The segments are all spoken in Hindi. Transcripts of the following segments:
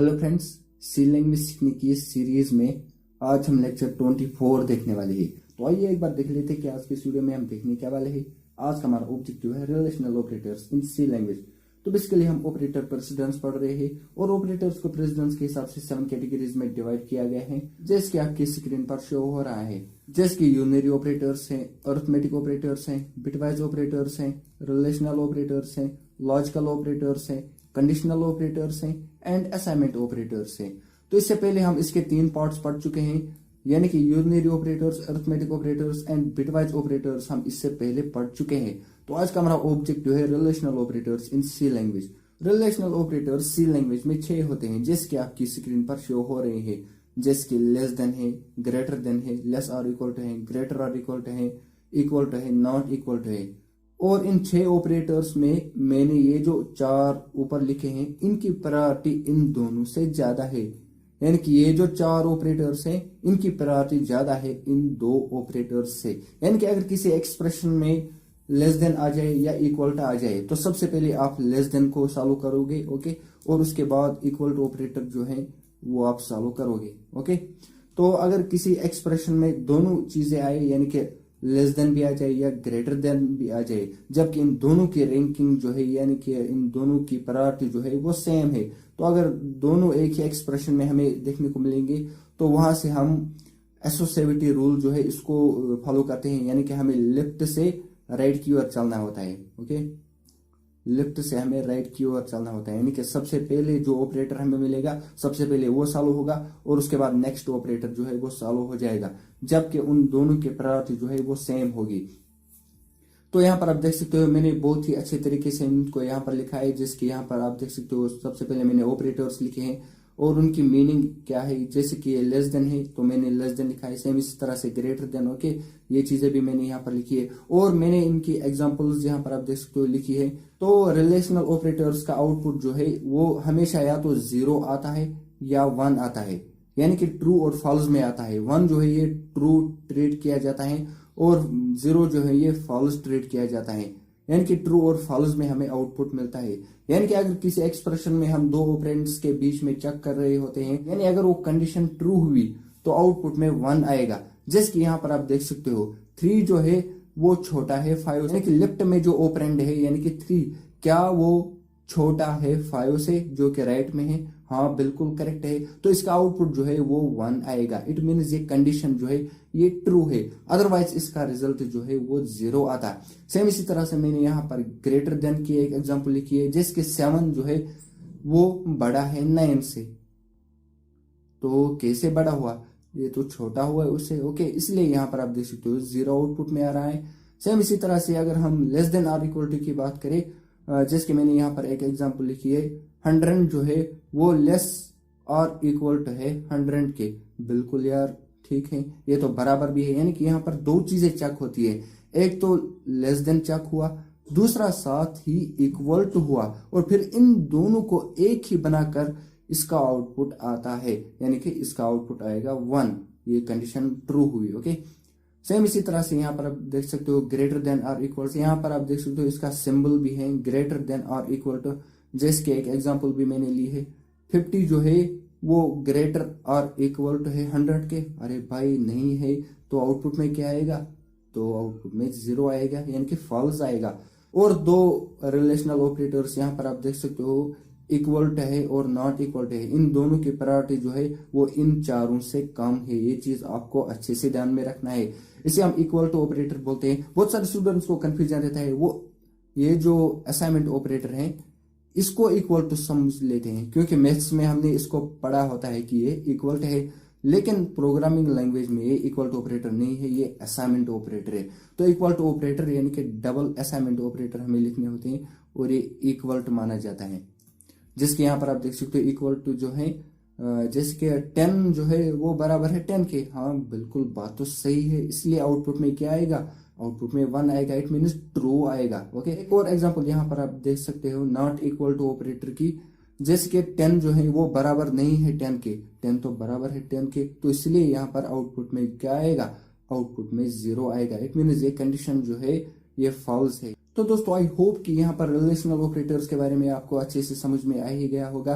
हेलो फ्रेंड्स, सी लैंग्वेज सीखने की इस सीरीज में आज हम लेक्चर 24 देखने वाले हैं। तो आइए एक बार देख लेते हैं कि आज के वीडियो में हम देखने क्या वाले हैं। आज का हमारा ऑब्जेक्टिव है relational operators in C language. तो बेसिकली हम ऑपरेटर प्रेसिडेंस पढ़ रहे हैं और ऑपरेटर्स को प्रेसिडेंस के हिसाब से 7 कैटेगरीज में डिवाइड किया गया है, जैसे कि आपकी स्क्रीन पर शो हो रहा है। जैसे कि यूनरी ऑपरेटर्स हैं, अरिथमेटिक ऑपरेटर्स हैं, बिटवाइज ऑपरेटर्स हैं, रिलेशनल ऑपरेटर्स हैं, लॉजिकल ऑपरेटर्स हैं, कंडीशनल ऑपरेटर्स हैं एंड असाइनमेंट ऑपरेटर्स हैं। तो इससे पहले हम इसके 3 पार्ट्स पढ़ चुके हैं, यानी कि unary operators, arithmetic operators and bitwise operators हम इससे पहले पढ़ चुके हैं। तो आज का हमारा ऑब्जेक्टिव है relational operators in C language. Relational operators C language में 6 होते हैं, जैसे कि आपकी स्क्रीन पर शो हो रहे हैं। जैसे कि लेस देन है, ग्रेटर देन है, लेस और इक्वल टू है, ग्रेटर और इक्वल टू है, इक्वल टू है, नॉट इक्वल टू है। और इन 6 ऑपरेटर्स में मैंने ये जो 4 ऊपर लिखे हैं, इनकी प्रायोरिटी इन दोनों से ज्यादा है। यानी कि ये जो 4 ऑपरेटर्स हैं, इनकी प्रायोरिटी ज्यादा है इन 2 ऑपरेटर्स से। यानी कि अगर किसी एक्सप्रेशन में लेस देन आ जाए या इक्वल टू आ जाए, तो सबसे पहले आप लेस देन को सॉल्व करोगे, ओके, और उसके बाद इक्वल टू ऑपरेटर जो है वो आप सॉल्व करोगे, ओके। तो अगर किसी एक्सप्रेशन में दोनों चीजें आए, यानी कि लेस देन भी आ जाए या ग्रेटर देन भी आ जाए, जबकि इन दोनों की रैंकिंग जो है, यानी कि इन दोनों की प्रायोरिटी जो है वो सेम है, तो अगर दोनों एक ही एक्सप्रेशन में हमें देखने को मिलेंगे, तो वहां से हम एसोसिएटिविटी रूल जो है इसको फॉलो करते हैं। यानी कि हमें लेफ्ट से राइट की ओर चलना होता है, ओके, लेफ्ट से हमें राइट की ओर चलना होता है। यानी कि सबसे पहले जो ऑपरेटर हमें मिलेगा, सबसे पहले वो सॉल्व होगा और उसके बाद नेक्स्ट ऑपरेटर जो है वो सॉल्व हो जाएगा, जबकि उन दोनों की प्रायोरिटी जो है वो सेम होगी। तो यहाँ पर आप देख सकते हो, मैंने बहुत ही अच्छे तरीके से इनको यहाँ पर लिखा है, जिसके यहाँ पर आप देख सकते हो सबसे पहले मैंने ऑपरेटर्स लिखे हैं और उनकी मीनिंग क्या है। जैसे कि ये लेस देन है तो मैंने लेस देन लिखा है, सेम इसी तरह से ग्रेटर देन, ओके, ये चीजें भी मैंने यहाँ पर लिखी है और मैंने इनकी एग्जांपल्स यहाँ पर आप देख सकते हो लिखी है। तो रिलेशनल ऑपरेटर्स का आउटपुट जो है वो हमेशा या तो 0 आता है या 1 आता है, यानी कि ट्रू और फॉल्स में आता है। 1 जो है ये ट्रू ट्रीट किया जाता है और 0 जो है ये फॉल्स ट्रीट किया जाता है, यानी कि ट्रू और फॉल्स में हमें आउटपुट मिलता है। यानी कि अगर किसी एक्सप्रेशन में हम 2 ऑपरेंड्स के बीच में चेक कर रहे होते हैं, यानी अगर वो कंडीशन ट्रू हुई तो आउटपुट में 1 आएगा। जैसे कि यहाँ पर आप देख सकते हो 3 जो है वो छोटा है 5, यानी कि लेफ्ट में जो ऑपरेंड है यानी कि 3, क्या वो छोटा है 5 से, जो कि राइट में है? हाँ, बिल्कुल करेक्ट है। तो इसका आउटपुट जो है वो 1 आएगा। इट मीन्स ये कंडीशन जो है ये ट्रू है, अदरवाइज इसका रिजल्ट जो है वो 0 आता है। सेम इसी तरह से मैंने यहाँ पर ग्रेटर देन की एक एग्जांपल लिखी है, जिसके 7 जो है वो बड़ा है 9 से। तो कैसे बड़ा हुआ? ये तो छोटा हुआ है उससे, ओके, इसलिए यहाँ पर आप देख सकते हो 0 आउटपुट में आ रहा है। सेम इसी तरह से अगर हम लेस देन और इक्वल टू की बात करें, जैसे मैंने यहाँ पर एक एग्जांपल लिखी है, 100 जो है वो लेस और इक्वल टू है 100 के। बिल्कुल यार ठीक है, ये तो बराबर भी है। यानी कि यहाँ पर 2 चीजें चेक होती है, एक तो लेस देन चेक हुआ, दूसरा साथ ही इक्वल टू हुआ, और फिर इन दोनों को एक ही बनाकर इसका आउटपुट आता है, यानी कि इसका आउटपुट आएगा 1। ये कंडीशन ट्रू हुई, ओके। सेम इसी तरह से यहाँ पर आप देख सकते हो ग्रेटर देन और इक्वल से, यहाँ पर आप देख सकते हो इसका सिंबल भी है ग्रेटर देन और इक्वल टू। जैसे कि एक एग्जांपल भी मैंने ली है, 50 जो है वो ग्रेटर और इक्वल टू है 100 के। अरे भाई नहीं है, तो आउटपुट में क्या आएगा? तो आउटपुट में 0 आएगा, यानी कि फॉल्स आएगा। और 2 रिलेशनल ऑपरेटर्स यहाँ पर आप देख सकते हो, इक्वल टू है और नॉट इक्वल टू है, इन दोनों की प्रायोरिटी जो है वो इन चारों से कम है। ये चीज आपको अच्छे से ध्यान में रखना है, इसे हम इक्वल टू ऑपरेटर बोलते हैं। बहुत सारे स्टूडेंट्स को कंफ्यूजन रहता है, वो ये जो असाइनमेंट ऑपरेटर है इसको इक्वल टू समझ लेते हैं, क्योंकि मैथ्स में हमने इसको पढ़ा होता है कि ये इक्वल टू है, लेकिन प्रोग्रामिंग लैंग्वेज में ये इक्वल टू ऑपरेटर नहीं है, ये असाइनमेंट ऑपरेटर है। तो इक्वल टू ऑपरेटर यानी कि डबल असाइनमेंट ऑपरेटर हमें लिखने होते हैं और ये इक्वल टू माना जाता है। जिसके यहाँ पर आप देख सकते हो इक्वल टू जो है, जैसे कि 10 जो है वो बराबर है 10 के। हाँ बिल्कुल, बात तो सही है, इसलिए आउटपुट में क्या आएगा? आउटपुट में 1 आएगा, इट मीन्स ट्रू आएगा, ओके। एक और एग्जांपल यहाँ पर आप देख सकते हो नॉट इक्वल टू ऑपरेटर की, जैसे कि 10 जो है वो बराबर नहीं है 10 के, 10 तो बराबर है 10 के, तो इसलिए यहाँ पर आउटपुट में क्या आएगा? आउटपुट में 0 आएगा, इट मीन्स ये कंडीशन जो है ये फॉल्स है। तो दोस्तों आई होप कि यहाँ पर रिलेशनल ऑपरेटर्स के बारे में आपको अच्छे से समझ में आ ही गया होगा।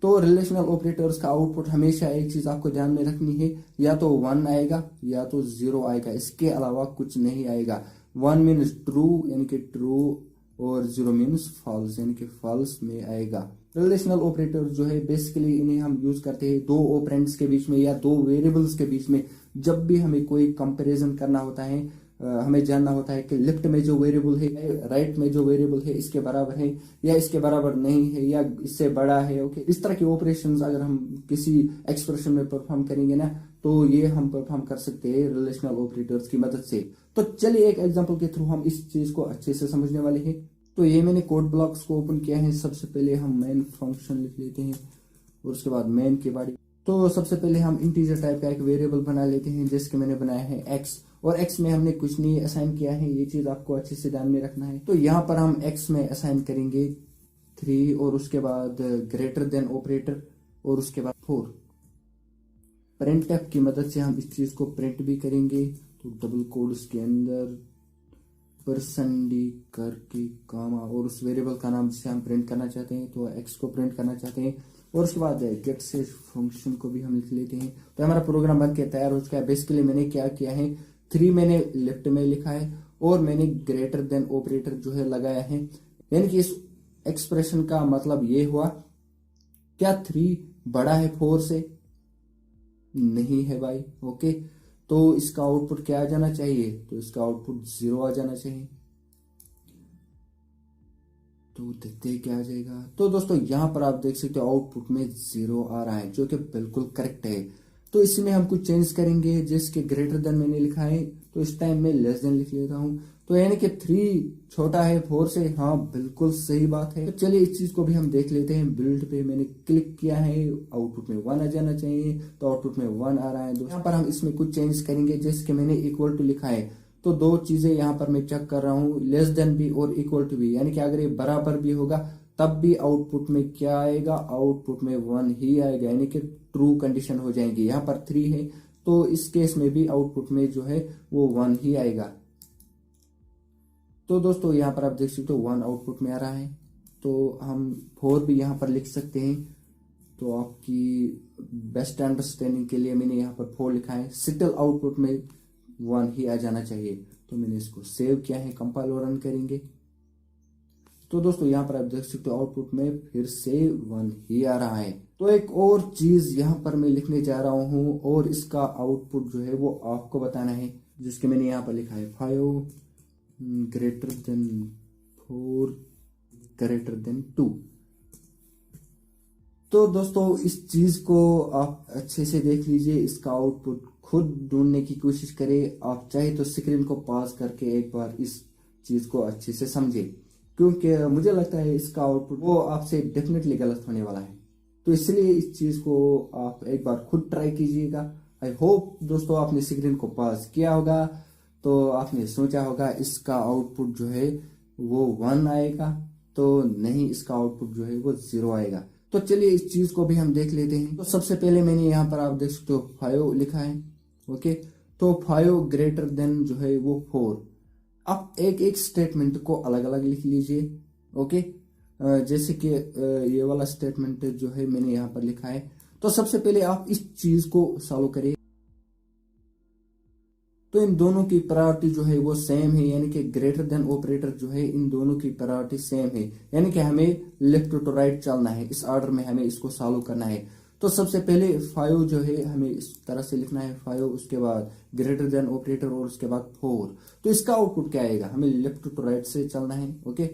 तो रिलेशनल ऑपरेटर्स का आउटपुट हमेशा एक चीज आपको ध्यान में रखनी है, या तो 1 आएगा या तो 0 आएगा, इसके अलावा कुछ नहीं आएगा। 1 मीन्स ट्रू यानी कि ट्रू, और 0 मीन्स फॉल्स यानी कि फॉल्स में आएगा। रिलेशनल ऑपरेटर जो है बेसिकली इन्हें हम यूज करते हैं दो ऑपरेंड्स के बीच में या दो वेरिएबल्स के बीच में। जब भी हमें कोई कंपैरिजन करना होता है, हमें जानना होता है कि लेफ्ट में जो वेरिएबल है, राइट में जो वेरिएबल है इसके बराबर है या इसके बराबर नहीं है या इससे बड़ा है। ओके, इस तरह के ऑपरेशंस अगर हम किसी एक्सप्रेशन में परफॉर्म करेंगे ना, तो ये हम परफॉर्म कर सकते हैं रिलेशनल ऑपरेटर्स की मदद से। तो चलिए एक एग्जांपल के थ्रू हम इस चीज को अच्छे से समझने वाले हैं। तो ये मैंने कोड ब्लॉक्स को ओपन किया है। सबसे पहले हम मेन फंक्शन लिख लेते हैं और उसके बाद मेन के बॉडी। तो सबसे पहले हम इंटीजर टाइप का एक वेरिएबल बना लेते हैं जिसके मैंने बनाया है x, और x में हमने कुछ नहीं असाइन किया है, ये चीज आपको अच्छे से ध्यान में रखना है। तो यहाँ पर हम x में असाइन करेंगे 3 और उसके बाद ग्रेटर देन ऑपरेटर और उसके बाद 4। प्रिंटफ की मदद से हम इस चीज को प्रिंट भी करेंगे। तो डबल कोड्स के अंदर %d करके कामा और उस वेरिएबल का नाम जिसे हम प्रिंट करना चाहते हैं, तो x को प्रिंट करना चाहते हैं, और उसके बाद गेट से फंक्शन को भी हम लिख लेते हैं। तो हमारा प्रोग्राम बन के तैयार हो चुका है। बेसिकली मैंने क्या किया है, 3 मैंने लेफ्ट में लिखा है और मैंने ग्रेटर देन ऑपरेटर जो है लगाया है। यानी कि इस एक्सप्रेशन का मतलब ये हुआ, क्या 3 बड़ा है 4 से? नहीं है भाई। ओके, तो इसका आउटपुट क्या आ जाना चाहिए? तो इसका आउटपुट 0 आ जाना चाहिए। तो देखते हैं क्या आ जाएगा। तो दोस्तों यहाँ पर आप देख सकते हो आउटपुट में 0 आ रहा है, जो कि बिल्कुल करेक्ट है। तो इसमें हम कुछ चेंज करेंगे, जिसके ग्रेटर देन मैंने लिखा है, तो इस टाइम में लेस देन लिख लेता हूँ। तो यानी कि 3 छोटा है 4 से। हाँ, बिल्कुल सही बात है। तो चलिए इस चीज को भी हम देख लेते हैं। बिल्ड पे मैंने क्लिक किया है, आउटपुट में 1 आ जाना चाहिए, तो आउटपुट में 1 आ रहा है। यहाँ पर हम इसमें कुछ चेंज करेंगे, जिसके मैंने इक्वल टू लिखा है। तो 2 चीजें यहाँ पर मैं चेक कर रहा हूँ, लेस देन भी और इक्वल टू भी, यानी कि अगर ये बराबर भी होगा तब भी आउटपुट में क्या आएगा? आउटपुट में 1 ही आएगा, यानी कि ट्रू कंडीशन हो जाएंगी। यहाँ पर 3 है तो इस केस में भी आउटपुट में जो है वो 1 ही आएगा। तो दोस्तों यहाँ पर आप देख सकते हो 1 आउटपुट में आ रहा है। तो हम 4 भी यहाँ पर लिख सकते हैं। तो आपकी बेस्ट अंडरस्टैंडिंग के लिए मैंने यहाँ पर 4 लिखा है। स्टिल आउटपुट में 1 ही आ जाना चाहिए। तो मैंने इसको सेव किया है, कंपाइल और रन करेंगे। तो दोस्तों यहाँ पर आप देख सकते हो आउटपुट में फिर से 1 ही आ रहा है। तो एक और चीज यहाँ पर मैं लिखने जा रहा हूँ, और इसका आउटपुट जो है वो आपको बताना है, जिसके मैंने यहाँ पर लिखा है 5 ग्रेटर देन 4 ग्रेटर देन 2। तो दोस्तों इस चीज को आप अच्छे से देख लीजिए, इसका आउटपुट खुद ढूंढने की कोशिश करें। आप चाहे तो स्क्रीन को पॉज करके एक बार इस चीज को अच्छे से समझे, क्योंकि मुझे लगता है इसका आउटपुट वो आपसे डेफिनेटली गलत होने वाला है। तो इसलिए इस चीज को आप एक बार खुद ट्राई कीजिएगा। आई होप दोस्तों आपने स्क्रीन को पॉज किया होगा, तो आपने सोचा होगा इसका आउटपुट जो है वो 1 आएगा, तो नहीं, इसका आउटपुट जो है वो 0 आएगा। तो चलिए इस चीज को भी हम देख लेते हैं। तो सबसे पहले मैंने यहाँ पर आप देख सकते हो 5 लिखा है। ओके, तो 5 ग्रेटर देन जो है वो 4। आप एक एक स्टेटमेंट को अलग अलग लिख लीजिए। ओके, जैसे कि ये वाला स्टेटमेंट जो है मैंने यहाँ पर लिखा है। तो सबसे पहले आप इस चीज को सॉल्व करिए। तो इन दोनों की प्रायोरिटी जो है वो सेम है, यानी कि ग्रेटर देन ऑपरेटर जो है इन दोनों की प्रायोरिटी सेम है, यानी कि हमें लेफ्ट टू राइट चलना है, इस ऑर्डर में हमें इसको सॉल्व करना है। तो सबसे पहले 5 जो है हमें इस तरह से लिखना है 5, उसके बाद ग्रेटर देन ऑपरेटर और उसके बाद 4। तो इसका आउटपुट क्या आएगा? हमें लेफ्ट टू राइट से चलना है। ओके,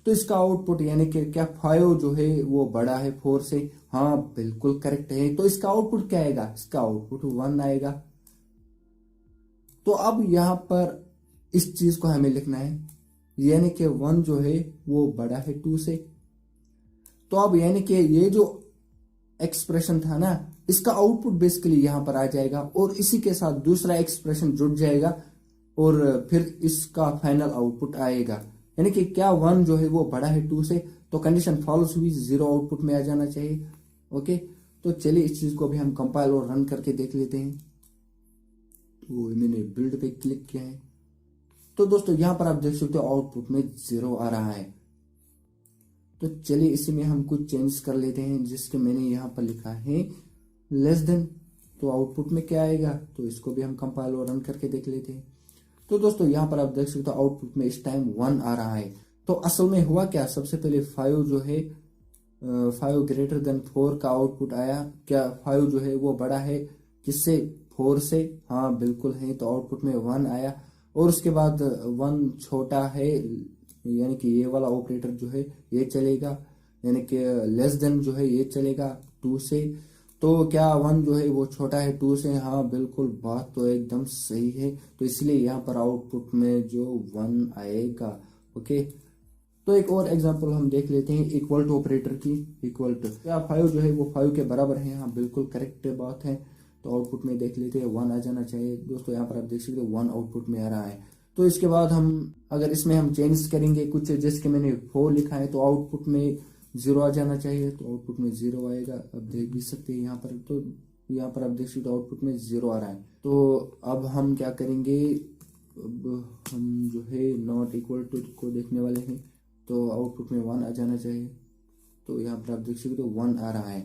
तो इसका आउटपुट यानी कि क्या 5 जो है वो बड़ा है 4 से? हाँ, बिल्कुल करेक्ट है। तो इसका आउटपुट क्या आएगा? इसका आउटपुट 1 आएगा। तो अब यहाँ पर इस चीज को हमें लिखना है, यानी कि 1 जो है वो बड़ा है 2 से। तो अब यानी कि ये जो एक्सप्रेशन था ना, इसका आउटपुट बेसिकली यहां पर आ जाएगा और इसी के साथ दूसरा एक्सप्रेशन जुड़ जाएगा और फिर इसका फाइनल आउटपुट आएगा। यानी कि क्या 1 जो है वो बड़ा है 2 से, तो कंडीशन फॉल्स हुई, 0 आउटपुट में आ जाना चाहिए। ओके, तो चलिए इस चीज को भी हम कंपाइल और रन करके देख लेते हैं। तो मैंने बिल्ड पे क्लिक किया है। तो दोस्तों यहां पर आप देख सकते हो आउटपुट में 0 आ रहा है। तो चलिए इसी में हम कुछ चेंज कर लेते हैं, जिसके मैंने यहाँ पर लिखा है लेस देन। तो आउटपुट में क्या आएगा, तो इसको भी हम कंपाइल और रन करके देख लेते हैं। तो दोस्तों यहाँ पर आप देख सकते हो आउटपुट में इस टाइम 1 आ रहा है। तो असल में हुआ क्या, सबसे पहले 5 जो है 5 ग्रेटर देन 4 का आउटपुट आया। क्या 5 जो है वो बड़ा है किससे, 4 से? हाँ बिल्कुल है। तो आउटपुट में 1 आया और उसके बाद 1 छोटा है, यानी कि ये वाला ऑपरेटर जो है ये चलेगा, यानी कि लेस देन जो है ये चलेगा 2 से। तो क्या 1 जो है वो छोटा है 2 से? हाँ बिल्कुल, बात तो एकदम सही है। तो इसलिए यहाँ पर आउटपुट में जो 1 आएगा। ओके, तो एक और एग्जांपल हम देख लेते हैं इक्वल टू ऑपरेटर की। इक्वल टू क्या 5 जो है वो 5 के बराबर है? हाँ बिल्कुल करेक्ट बात है। तो आउटपुट में देख लेते हैं 1 आ जाना चाहिए। दोस्तों यहाँ पर आप देख सकते हो 1 आउटपुट में आ रहा है। तो इसके बाद हम अगर इसमें हम चेंज करेंगे कुछ, जैसे कि मैंने 4 लिखा है, तो आउटपुट में 0 आ जाना चाहिए। तो आउटपुट में 0 आएगा, अब देख भी सकते हैं यहाँ पर। तो यहाँ पर आप देख सकते हो आउटपुट में 0 आ रहा है। तो अब हम क्या करेंगे, अब हम जो है नॉट इक्वल टू को देखने वाले हैं। तो आउटपुट में 1 आ जाना चाहिए। तो यहाँ पर आप देख सकते हो 1 आ रहा है।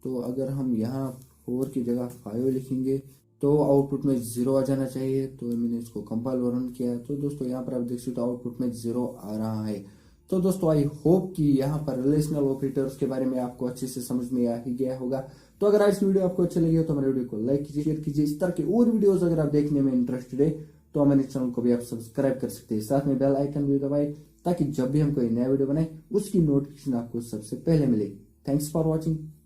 तो अगर हम यहाँ 4 की जगह 5 लिखेंगे तो आउटपुट में 0 आ जाना चाहिए। तो मैंने इसको कंपाइल और रन किया। तो दोस्तों यहाँ पर आप देख सकते हो आउटपुट में 0 आ रहा है। तो दोस्तों आई होप कि यहाँ पर रिलेशनल ऑपरेटर्स के बारे में आपको अच्छे से समझ में आ ही गया होगा। तो अगर आज वीडियो आपको अच्छी लगी हो तो हमारे वीडियो को लाइक कीजिए, शेयर कीजिए। इस तरह के और वीडियोस अगर आप देखने में इंटरेस्टेड है तो हमारे चैनल को भी आप सब्सक्राइब कर सकते हैं। साथ में बेल आइकन भी दबाए ताकि जब भी हम कोई नया वीडियो बनाए उसकी नोटिफिकेशन आपको सबसे पहले मिले। Thanks for watching.